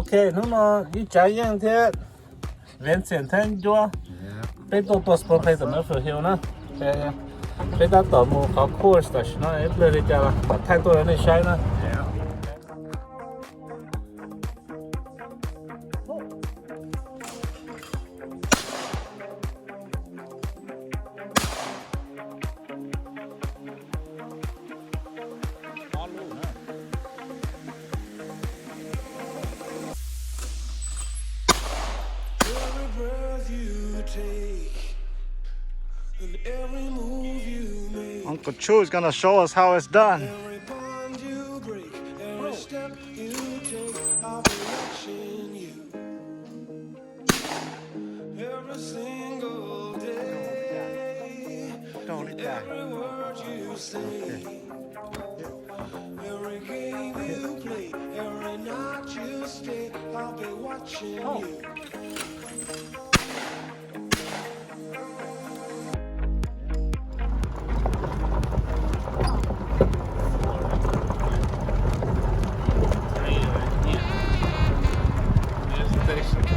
OK，那你这样的完成很多，被多 sport 可以怎么分享呢？被到多么考 course 的是呢？也不是这样了，太多人的筛呢。Uncle Chu is gonna show us how it's done. Don't eat that.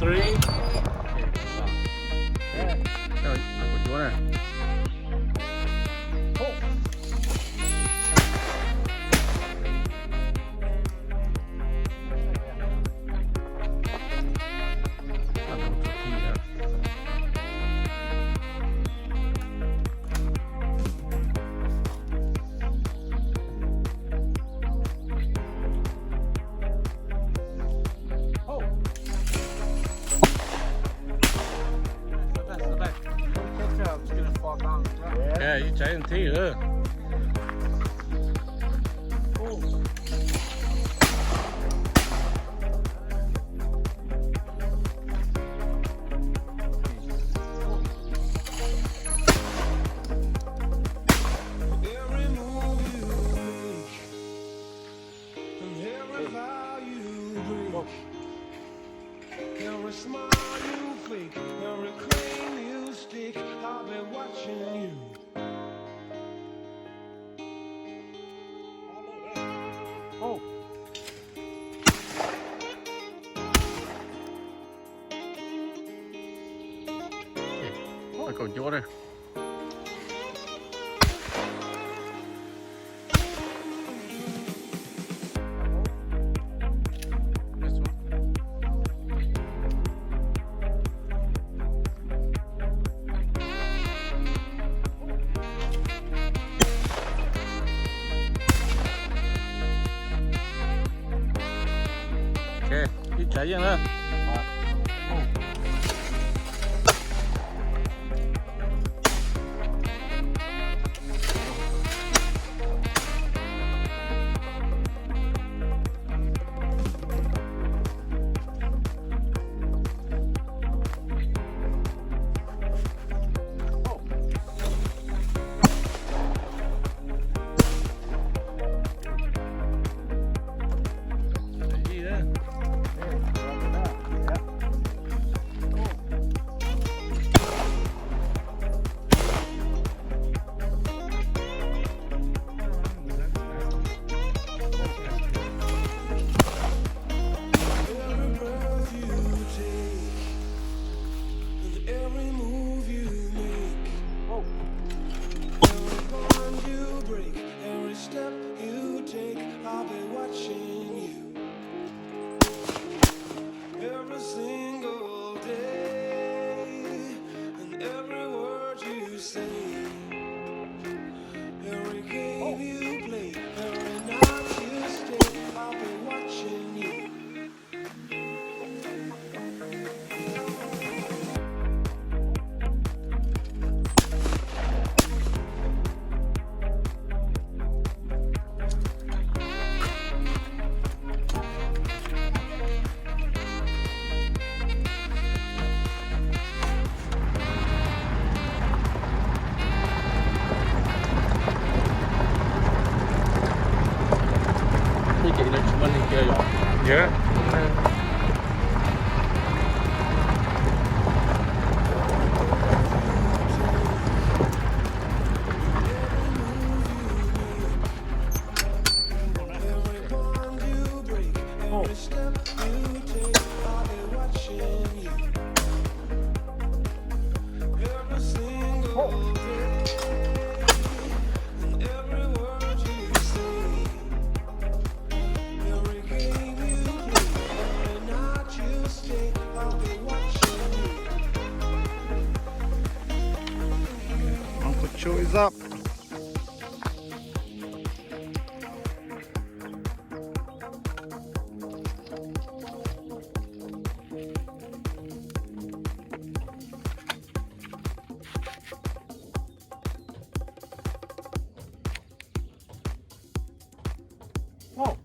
Three. Yeah, you giant tea, huh? Every smile you fake, every claim you stick, I'll be watching you. Oh. I go Jordan. OK， 你这样了。Yeah. every step you take, I'll be watching you. Every single day, and every word you say, every game you play, every night you stay, I'll be watching you. Uncle Chewy's up. Oh.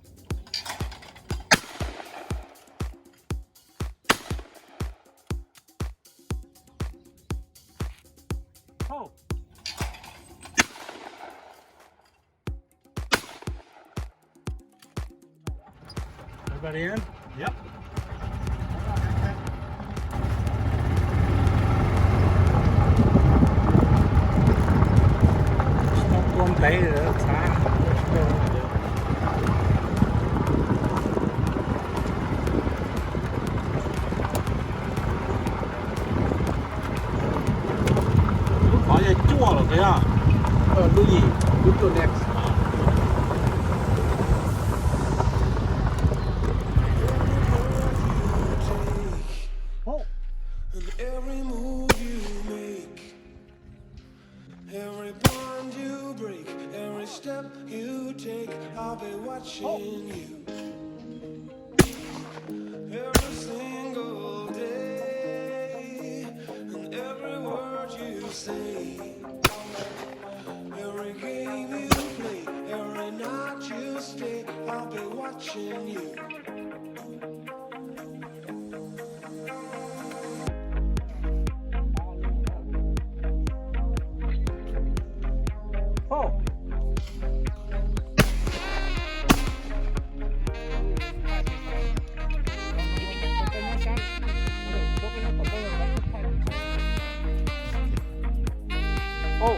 Oh. Everybody in? Yep. Stop going later, that's好像做了这样。录音，录就 next。哦。 And every move you make, every bond you break, every step you take, I'll be watching you. Every single day, and every word you say, every game you play, every night you stay, I'll be watching you. Oh. Oh. Oh.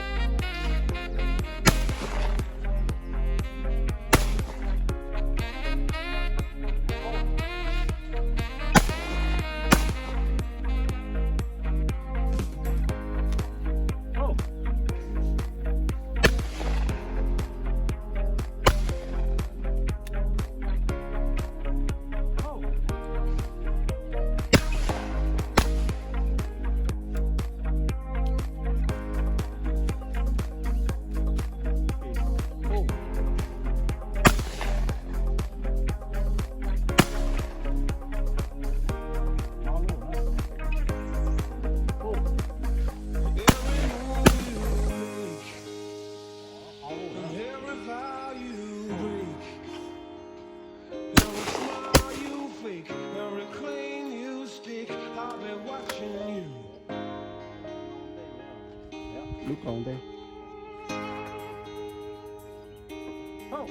Every vow you break, every smile you fake, every claim you stake, I'll be watching you. Lúc còn đây. Oh.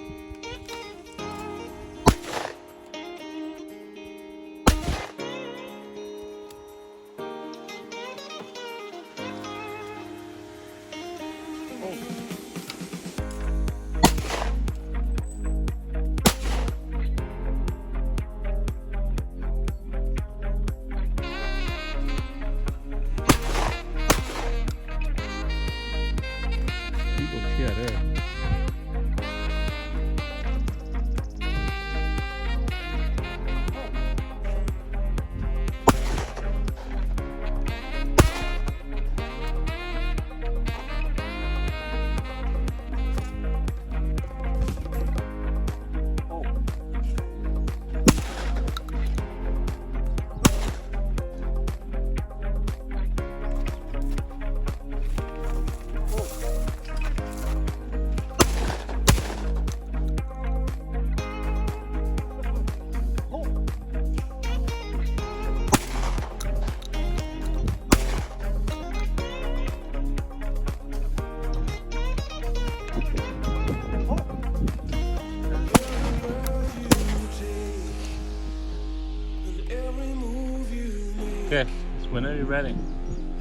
Okay, it's whenever you're ready.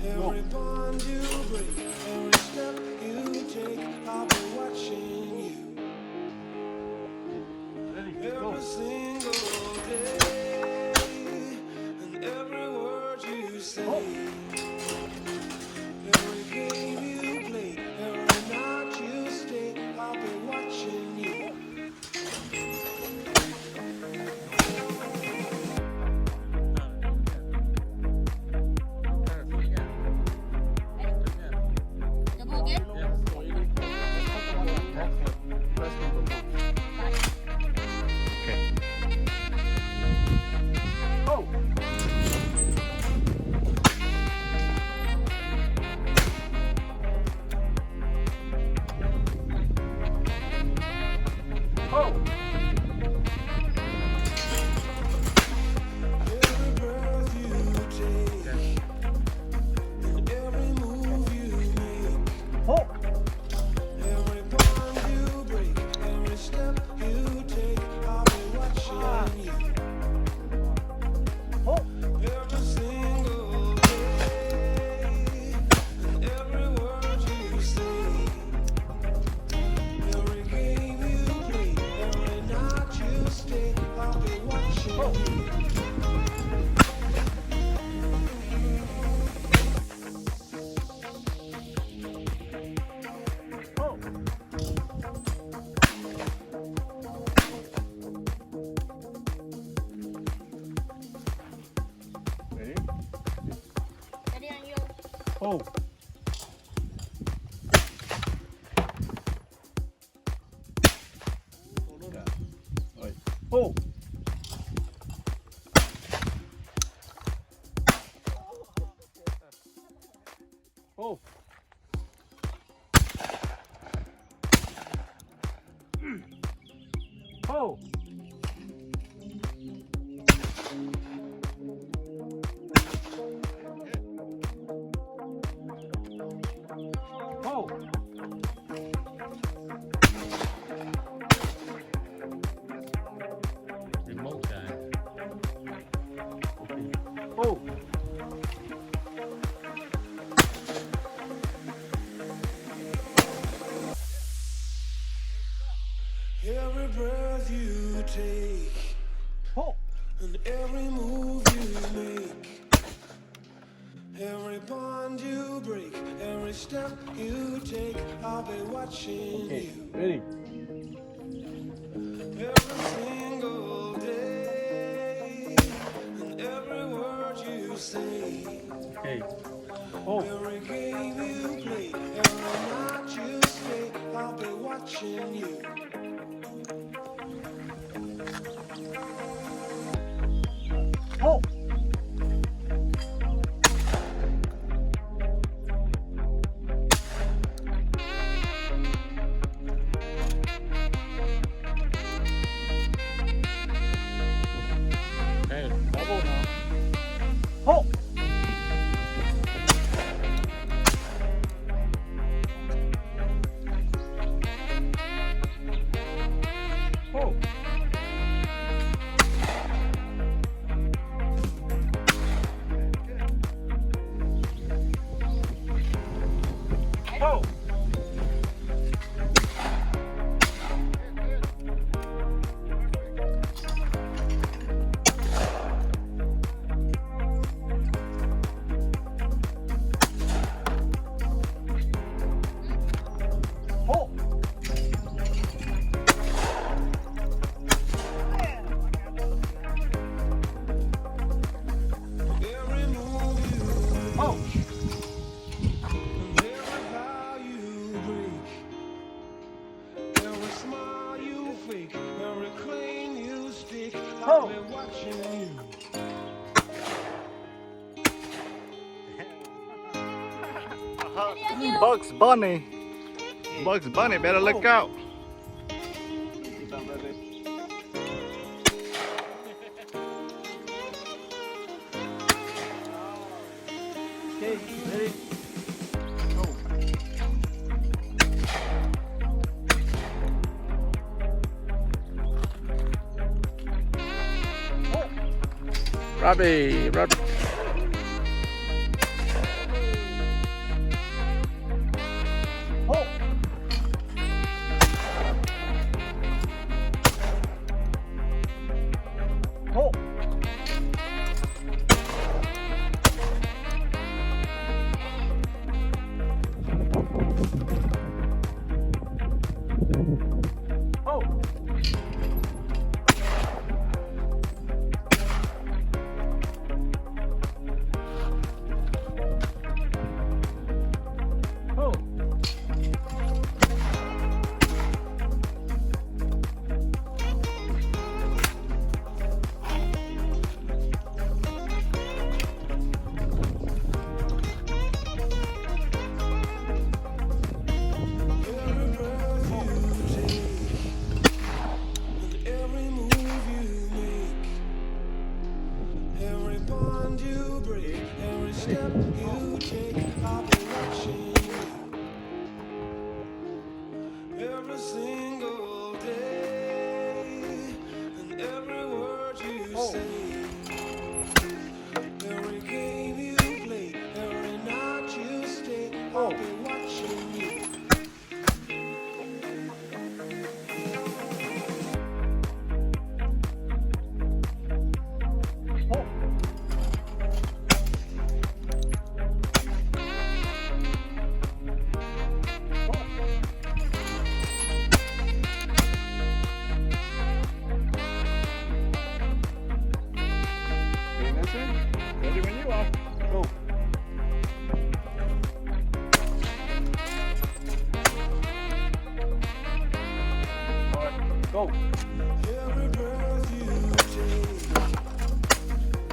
Every bond you break, every step you take, I'll be watching you. Ready, go. Every single day. Oh. Oh. Every breath you take, and every move you make, Oh. every bond you break, every step you take, I'll be watching you. Oh. Every single day, and every word you say, every game you play, every night you stay, I'll be watching you. Oh. Ready? Ready on you. Oh. Oh. Oh. Oh. Oh. Remote guy. Oh. Every breath you take, Oh. and every move you make, every bond you break, every step you take, I'll be watching Okay. you. Ready? Every single day, and every word you say, Okay. Oh. every game you play, every night you stay, I'll be watching you. Oh. Okay, double now. Oh. Oh. Oh. Oh. Every move you make, Oh. and every vow you break, every smile you fake, every claim you stake, I'll Oh. be watching you. Bugs Bunny. Bugs Bunny, better look out. Okay. Ready? Robbie. Oh. Oh. Oh. bond you break, every step you take, I'll be watching you. Every single day, and every word you say, every game you play, every night you stay, I'll be watching you. Okay, Vincent, ready when you are. Go. All right, go. Every breath you take,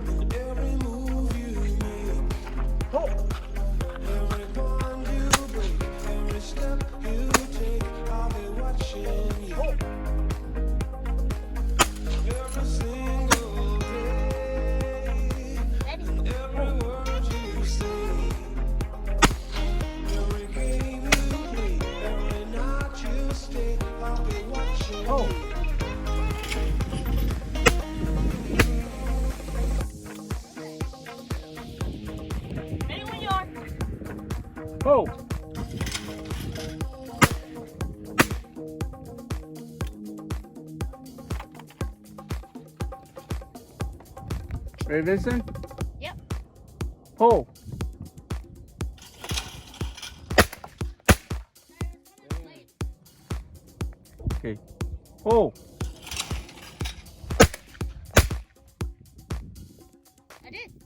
and every move you make, Go. every bond you break, every step you take, I'll be watching you. Every single day, Ready? and every word you say, every game you play, every night you stay, I'll be watching you. Ready when you are. Go. Ready, Vincent? Yep. Pull. Okay. Pull. I did.